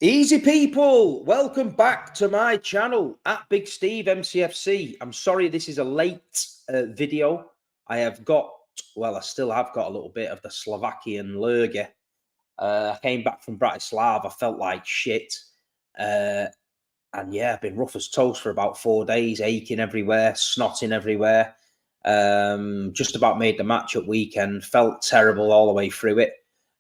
Easy people, welcome back to my channel at Big Steve MCFC. I'm sorry this is a late video. I still have got a little bit of the Slovakian lurgy. I came back from Bratislava, I felt like shit. And yeah, I've been rough as toast for about 4 days, aching everywhere, snotting everywhere. Just about made the match at weekend, felt terrible all the way through it.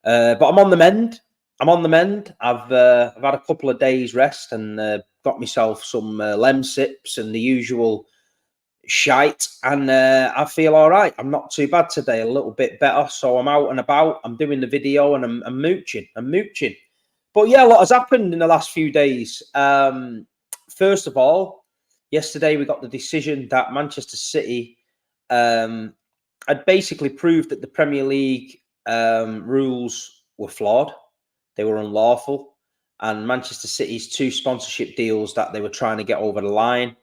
But I'm on the mend. I've had a couple of days rest and got myself some lem sips and the usual shite, and I feel all right. I'm not too bad today, a little bit better. So I'm out and about. I'm doing the video and I'm mooching. But yeah, a lot has happened in the last few days. First of all, yesterday we got the decision that Manchester City had basically proved that the Premier League rules were flawed. They were unlawful. And Manchester City's 2 sponsorship deals that they were trying to get over the line,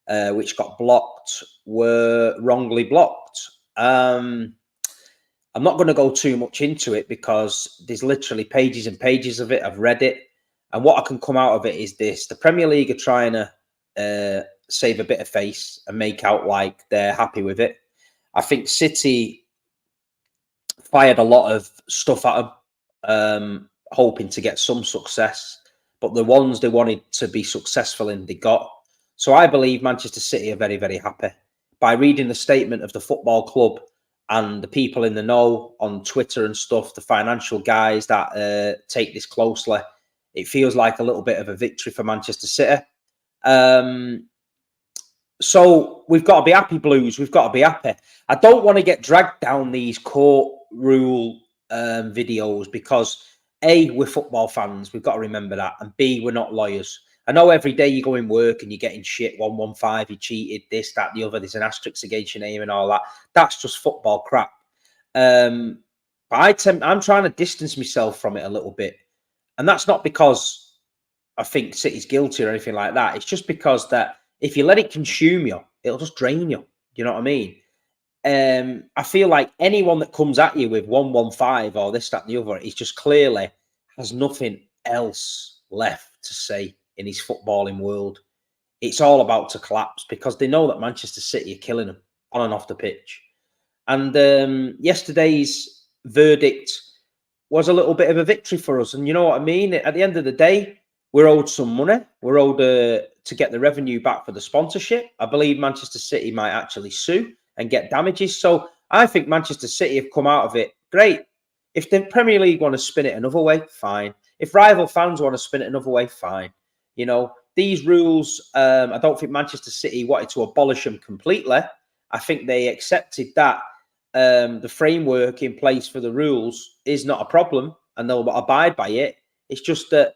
which got blocked, were wrongly blocked. I'm not going to go too much into it because there's literally pages and pages of it. I've read it. And what I can come out of it is this. The Premier League are trying to save a bit of face and make out like they're happy with it. I think City fired a lot of stuff at them, hoping to get some success. But the ones they wanted to be successful in, they got. So I believe Manchester City are very, very happy. By reading the statement of the football club and the people in the know on Twitter and stuff, the financial guys that take this closely, it feels like a little bit of a victory for Manchester City. So we've got to be happy, Blues. We've got to be happy. I don't want to get dragged down these court rule videos because A, we're football fans. We've got to remember that. And B, we're not lawyers. I know every day you go in work and you're getting shit, 115, you cheated, this, that, the other. There's an asterisk against your name and all that. That's just football crap. But I'm trying to distance myself from it a little bit. And that's not because I think City's guilty or anything like that. It's just because that if you let it consume you, it'll just drain you. You know what I mean? I feel like anyone that comes at you with 115 or this, that, and the other, is just clearly has nothing else left to say in his footballing world. It's all about to collapse because they know that Manchester City are killing them on and off the pitch. And yesterday's verdict was a little bit of a victory for us. And you know what I mean? At the end of the day, we're owed some money. We're owed to get the revenue back for the sponsorship. I believe Manchester City might actually sue and get damages. So I think Manchester City have come out of it great. If the Premier League want to spin it another way, fine. If rival fans want to spin it another way, fine. You know, these rules, I don't think Manchester City wanted to abolish them completely. I think they accepted that the framework in place for the rules is not a problem and they'll abide by it. It's just that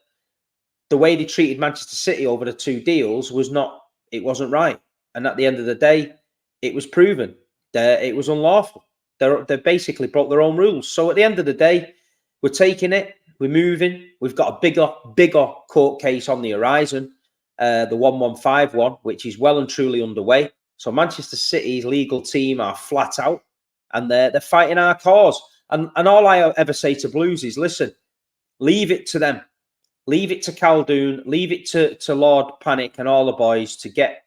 the way they treated Manchester City over the 2 deals wasn't right. And at the end of the day, it was proven that it was unlawful. They basically broke their own rules. So at the end of the day, we're taking it, we're moving. We've got a bigger court case on the horizon, the 115 one, which is well and truly underway. So Manchester City's legal team are flat out and they're fighting our cause. And all I ever say to Blues is, listen, leave it to them. Leave it to Caldoun, leave it to Lord Panic and all the boys to get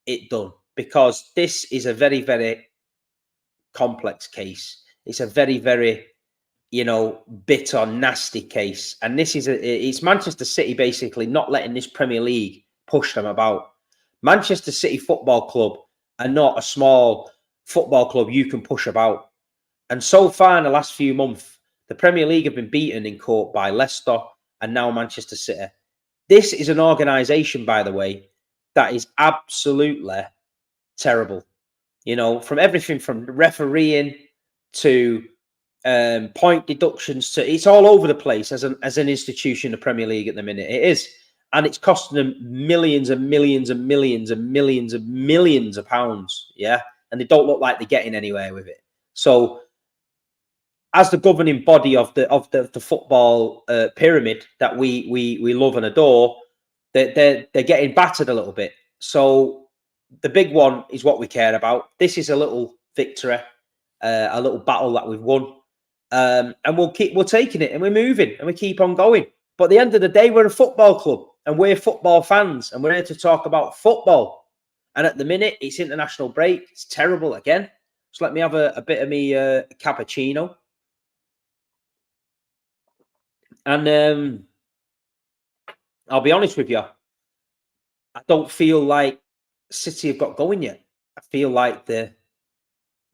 it done. Because this is a very, very complex case. It's a very, very, bitter, nasty case. And it's Manchester City basically not letting this Premier League push them about. Manchester City Football Club are not a small football club you can push about. And so far in the last few months, the Premier League have been beaten in court by Leicester and now Manchester City. This is an organisation, by the way, that is absolutely terrible. From everything from refereeing to point deductions to it's all over the place as an institution, the Premier League at the minute. It is. And it's costing them millions and millions and millions and millions and millions of pounds. Yeah. And they don't look like they're getting anywhere with it. So as the governing body of the football pyramid that we love and adore, they're getting battered a little bit. So the big one is what we care about. This is a little victory, a little battle that we've won, and we're taking it and we're moving and we keep on going. But at the end of the day, we're a football club and we're football fans and we're here to talk about football. And at the minute, it's international break. It's terrible again. So let me have a bit of me cappuccino. And I'll be honest with you, I don't feel like City have got going yet. I feel like they're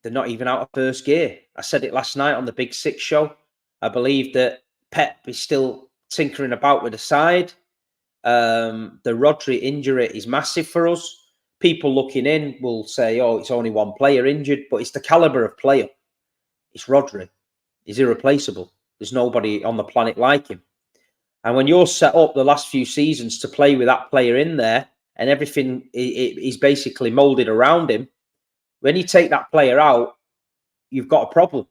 not even out of first gear. I said it last night on the Big Six show. I believe that Pep is still tinkering about with the side. The Rodri injury is massive for us. People looking in will say, oh, it's only one player injured, but it's the calibre of player. It's Rodri. He's irreplaceable. There's nobody on the planet like him. And when you're set up the last few seasons to play with that player in there and everything is basically moulded around him, when you take that player out, you've got a problem.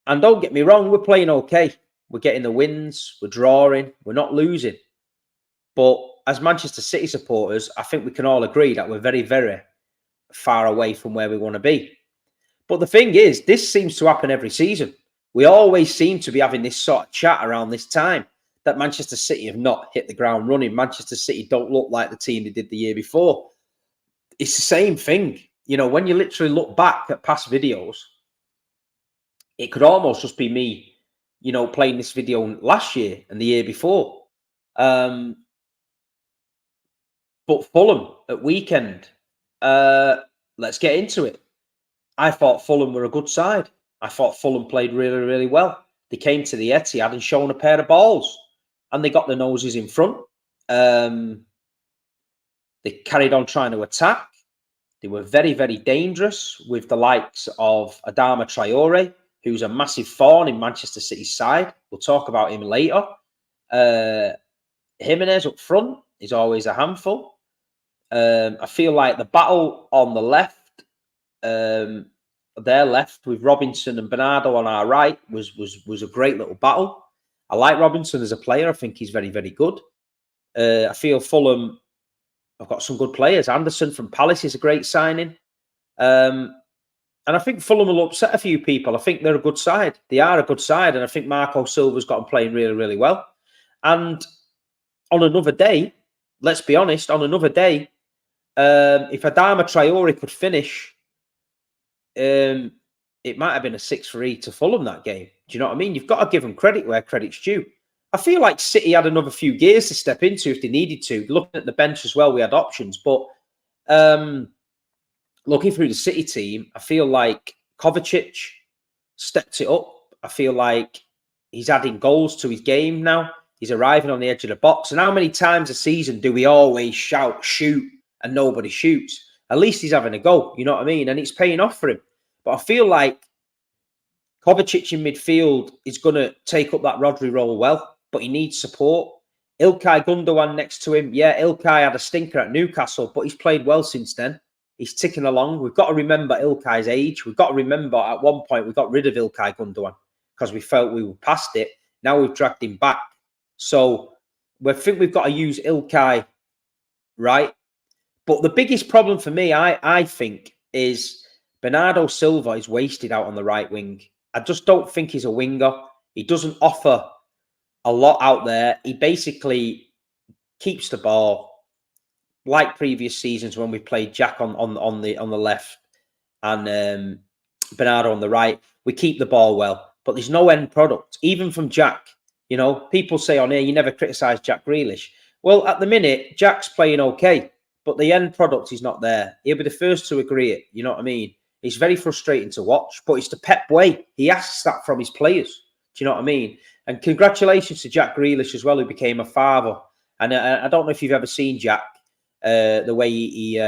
And don't get me wrong, we're playing okay. We're getting the wins, we're drawing, we're not losing. But as Manchester City supporters, I think we can all agree that we're very, very far away from where we want to be. But the thing is, this seems to happen every season. We always seem to be having this sort of chat around this time that Manchester City have not hit the ground running. Manchester City don't look like the team they did the year before. It's the same thing. You know, when you literally look back at past videos, it could almost just be me, you know, playing this video last year and the year before. But Fulham at weekend, let's get into it. I thought Fulham were a good side. I thought Fulham played really, really well. They came to the Etihad and shown a pair of balls, and they got their noses in front. They carried on trying to attack. They were very, very dangerous with the likes of Adama Traore, who's a massive thorn in Manchester City's side. We'll talk about him later. Jimenez up front is always a handful. I feel like the battle on the left, their left with Robinson and Bernardo on our right was a great little battle. I like Robinson as a player. I think he's very, very good. I feel Fulham have got some good players. Anderson from Palace is a great signing. And I think Fulham will upset a few people. I think they're a good side. They are a good side. And I think Marco Silva's got them playing really, really well. And on another day, let's be honest, on another day, if Adama Traore could finish, it might have been a 6-3 to Fulham that game. Do you know what I mean? You've got to give them credit where credit's due. I feel like City had another few gears to step into if they needed to. Looking at the bench as well, we had options. But looking through the City team, I feel like Kovacic stepped it up. I feel like he's adding goals to his game now. He's arriving on the edge of the box. And how many times a season do we always shout, shoot, and nobody shoots? At least he's having a go, you know what I mean? And it's paying off for him. But I feel like Kovacic in midfield is going to take up that Rodri role well, but he needs support. Ilkay Gundogan next to him. Yeah, Ilkay had a stinker at Newcastle, but he's played well since then. He's ticking along. We've got to remember Ilkay's age. We've got to remember at one point we got rid of Ilkay Gundogan because we felt we were past it. Now we've dragged him back. So we think we've got to use Ilkay, right? But the biggest problem for me, I think, is Bernardo Silva is wasted out on the right wing. I just don't think he's a winger. He doesn't offer a lot out there. He basically keeps the ball, like previous seasons when we played Jack on the left and Bernardo on the right. We keep the ball well, but there's no end product, even from Jack. You know, people say on here, you never criticise Jack Grealish. Well, at the minute, Jack's playing okay, but the end product is not there. He'll be the first to agree it. You know what I mean? It's very frustrating to watch, but it's the Pep way. He asks that from his players. Do you know what I mean? And congratulations to Jack Grealish as well, who became a father. And I don't know if you've ever seen Jack, the way he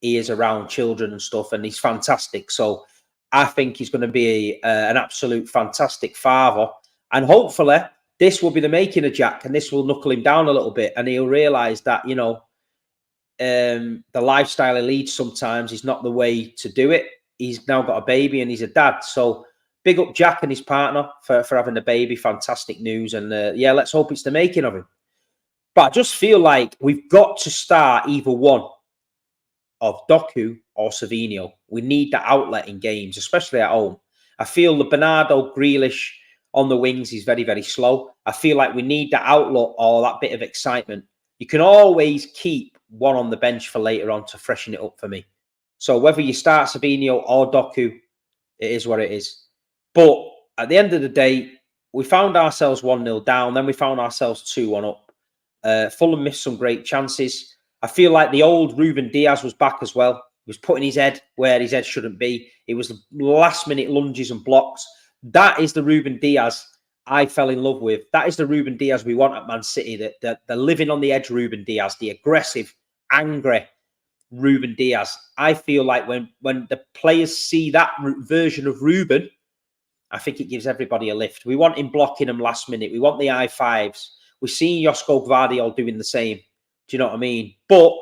is around children and stuff, and he's fantastic. So I think he's going to be an absolute fantastic father. And hopefully this will be the making of Jack, and this will knuckle him down a little bit, and he'll realise that, you know, the lifestyle he leads sometimes is not the way to do it. He's now got a baby and he's a dad. So big up Jack and his partner for having a baby. Fantastic news. And yeah, let's hope it's the making of him. But I just feel like we've got to start either one of Doku or Savinho. We need that outlet in games, especially at home. I feel the Bernardo, Grealish on the wings, he's very, very slow. I feel like we need that outlet or that bit of excitement. You can always keep one on the bench for later on to freshen it up for me. So whether you start Sabinho or Doku, it is what it is. But at the end of the day, we found ourselves 1-0 down. Then we found ourselves 2-1 up. Fulham missed some great chances. I feel like the old Ruben Diaz was back as well. He was putting his head where his head shouldn't be. It was the last-minute lunges and blocks. That is the Ruben Diaz I fell in love with. That is the Ruben Diaz we want at Man City. The living on the edge Ruben Diaz, the aggressive, angry Ruben Diaz. I feel like when the players see that version of Ruben, I think it gives everybody a lift. We want him blocking them last minute. We want the I5s. We're seeing Josko Gvardiol doing the same. Do you know what I mean? But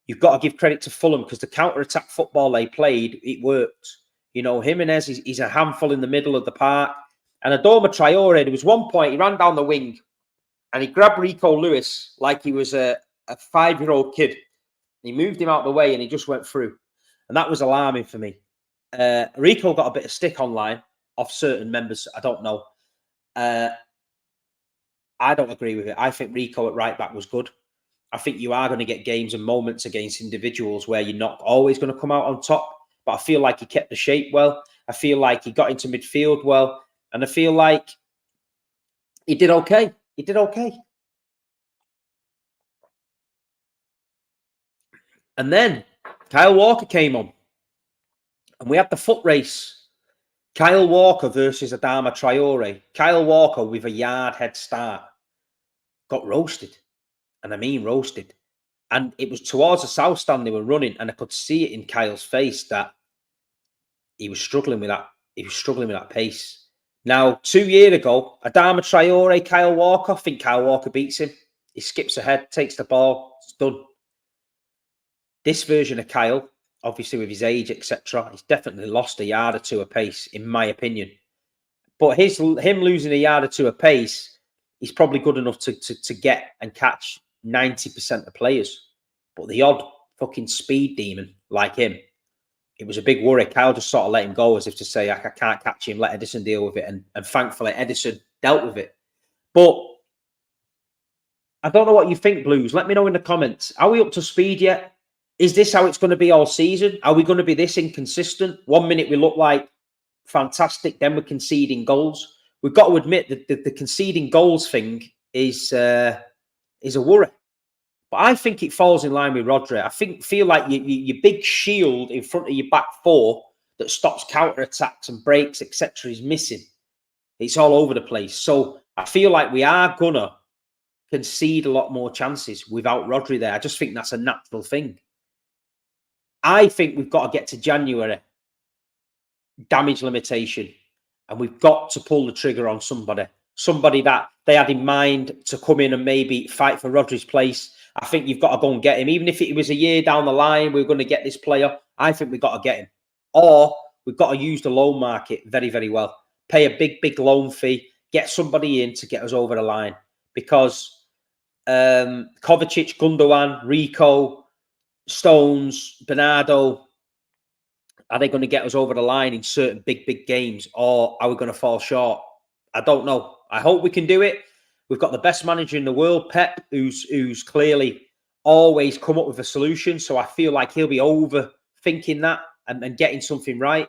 you've got to give credit to Fulham because the counter-attack football they played, it worked. You know, Jimenez, he's a handful in the middle of the park. And Adama Traore, there was one point, he ran down the wing and he grabbed Rico Lewis like he was a 5-year-old kid. He moved him out of the way and he just went through. And that was alarming for me. Rico got a bit of stick online off certain members. I don't know. I don't agree with it. I think Rico at right back was good. I think you are going to get games and moments against individuals where you're not always going to come out on top. But I feel like he kept the shape well. I feel like he got into midfield well. And I feel like he did okay. He did okay. And then Kyle Walker came on. And we had the foot race. Kyle Walker versus Adama Traore. Kyle Walker with a yard head start got roasted. And I mean roasted. And it was towards the south stand they were running. And I could see it in Kyle's face that he was struggling with that. He was struggling with that pace. Now, 2 years ago, Adama Traore, Kyle Walker, I think Kyle Walker beats him. He skips ahead, takes the ball, it's done. This version of Kyle, obviously with his age, etc., he's definitely lost a yard or two of pace, in my opinion. But him losing a yard or two of pace, he's probably good enough to get and catch 90% of players. But the odd fucking speed demon like him, it was a big worry. Kyle just sort of let him go as if to say, I can't catch him, let Edison deal with it. And thankfully, Edison dealt with it. But I don't know what you think, Blues. Let me know in the comments. Are we up to speed yet? Is this how it's going to be all season? Are we going to be this inconsistent? 1 minute we look like fantastic, then we're conceding goals. We've got to admit that the conceding goals thing is a worry. But I think it falls in line with Rodri. I feel like your big shield in front of your back four that stops counter-attacks and breaks, etc., is missing. It's all over the place. So I feel like we are going to concede a lot more chances without Rodri there. I just think that's a natural thing. I think we've got to get to January, damage limitation, and we've got to pull the trigger on somebody that they had in mind to come in and maybe fight for Rodri's place. I think you've got to go and get him. Even if it was a year down the line, we're going to get this player. I think we've got to get him. Or we've got to use the loan market very, very well. Pay a big, big loan fee. Get somebody in to get us over the line. Because Kovacic, Gundogan, Rico, Stones, Bernardo, are they going to get us over the line in certain big, big games? Or are we going to fall short? I don't know. I hope we can do it. We've got the best manager in the world, Pep, who's clearly always come up with a solution. So I feel like he'll be overthinking that and getting something right.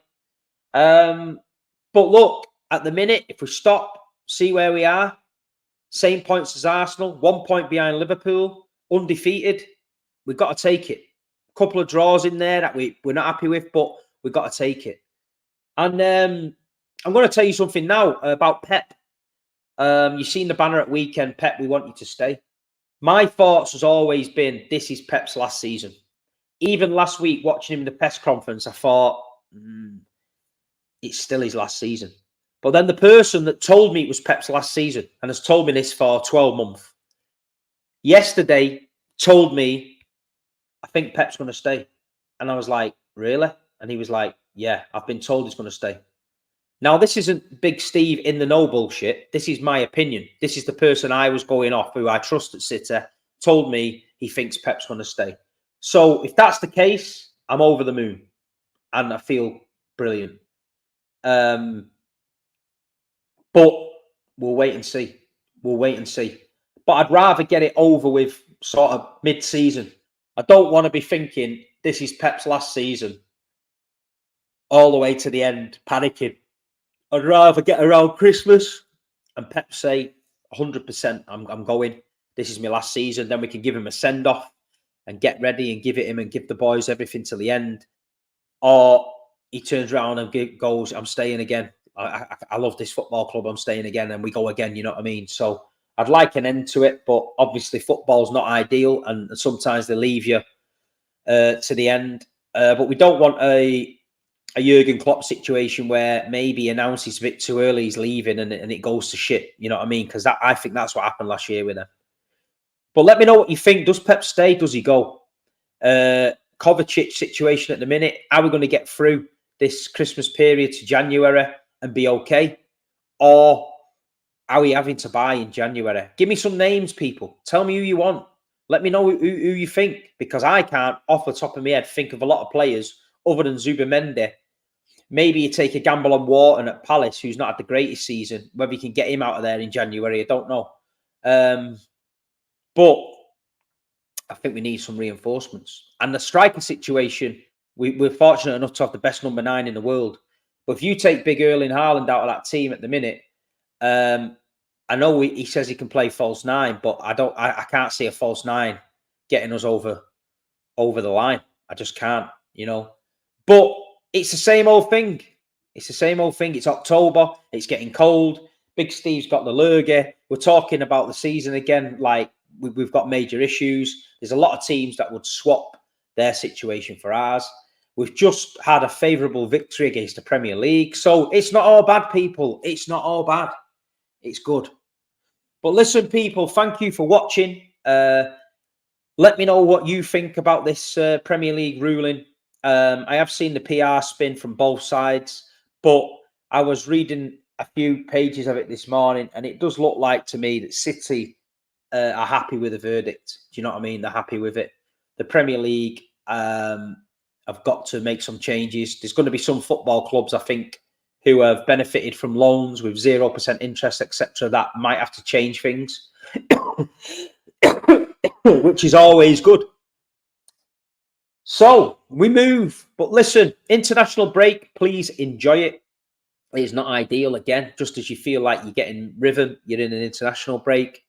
But look, at the minute, if we stop, see where we are, same points as Arsenal, 1 point behind Liverpool, undefeated, we've got to take it. A couple of draws in there that we're not happy with, but we've got to take it. And I'm going to tell you something now about Pep. You've seen the banner at weekend, Pep, we want you to stay. My thoughts has always been, this is Pep's last season. Even last week, watching him in the press conference, I thought, it's still his last season. But then the person that told me it was Pep's last season and has told me this for 12 months, yesterday told me, I think Pep's going to stay. And I was like, really? And he was like, yeah, I've been told he's going to stay. Now, this isn't Big Steve in the know bullshit. This is my opinion. This is the person I was going off, who I trust at City, told me he thinks Pep's going to stay. So if that's the case, I'm over the moon. And I feel brilliant. But we'll wait and see. We'll wait and see. But I'd rather get it over with sort of mid-season. I don't want to be thinking this is Pep's last season all the way to the end, panicking. I'd rather get around Christmas and Pep say 100% I'm going. This is my last season. Then we can give him a send-off and get ready and give it him and give the boys everything till the end. Or he turns around and goes, I'm staying again. I love this football club. I'm staying again. And we go again. You know what I mean? So I'd like an end to it. But obviously football's not ideal. And sometimes they leave you to the end. But we don't want a Jurgen Klopp situation where maybe he announces a bit too early he's leaving and it goes to shit. You know what I mean? Because I think that's what happened last year with him. But let me know what you think. Does Pep stay? Does he go? Kovacic situation at the minute. Are we going to get through this Christmas period to January and be okay? Or are we having to buy in January? Give me some names, people. Tell me who you want. Let me know who you think, because I can't, off the top of my head, think of a lot of players other than Zubimendi. Maybe you take a gamble on Wharton at Palace, who's not had the greatest season. Whether you can get him out of there in January, I don't know. But I think we need some reinforcements. And the striker situation, we're fortunate enough to have the best number 9 in the world. But if you take Big Erling Haaland out of that team at the minute, I know he says he can play false 9, but I can't see a false 9 getting us over the line. I just can't, you know. But it's the same old thing. It's the same old thing. It's October. It's getting cold. Big Steve's got the lurgy. We're talking about the season again. Like, we've got major issues. There's a lot of teams that would swap their situation for ours. We've just had a favourable victory against the Premier League. So it's not all bad, people. It's not all bad. It's good. But listen, people, thank you for watching. Let me know what you think about this Premier League ruling. I have seen the PR spin from both sides, but I was reading a few pages of it this morning, and it does look like to me that City are happy with the verdict. Do you know what I mean? They're happy with it. The Premier League have got to make some changes. There's going to be some football clubs, I think, who have benefited from loans with 0% interest, etc., that might have to change things, which is always good. So we move. But listen, international break, please enjoy it. It's not ideal, again, just as you feel like you're getting rhythm, you're in an international break.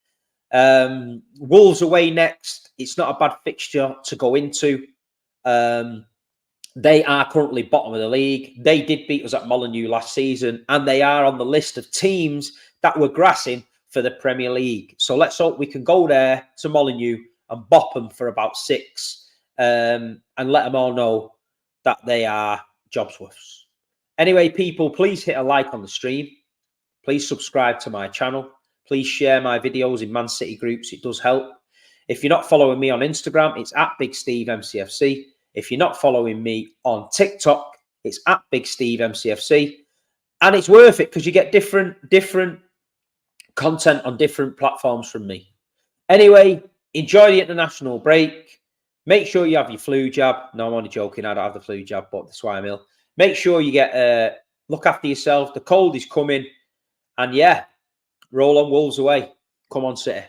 Wolves away next. It's not a bad fixture to go into. They are currently bottom of the league. They did beat us at Molineux last season, and they are on the list of teams that were grassing for the Premier League. So let's hope we can go there to Molineux and bop them for about 6 and let them all know that they are Jobsworths. Anyway, people, please hit a like on the stream. Please subscribe to my channel. Please share my videos in Man City groups. It does help. If you're not following me on Instagram, it's at Big Steve MCFC. If you're not following me on TikTok, it's at Big Steve MCFC. And it's worth it because you get different content on different platforms from me. Anyway, enjoy the international break. Make sure you have your flu jab. No, I'm only joking. I don't have the flu jab, but that's why I'm ill. Make sure you get look after yourself. The cold is coming. And yeah, roll on Wolves away. Come on, City.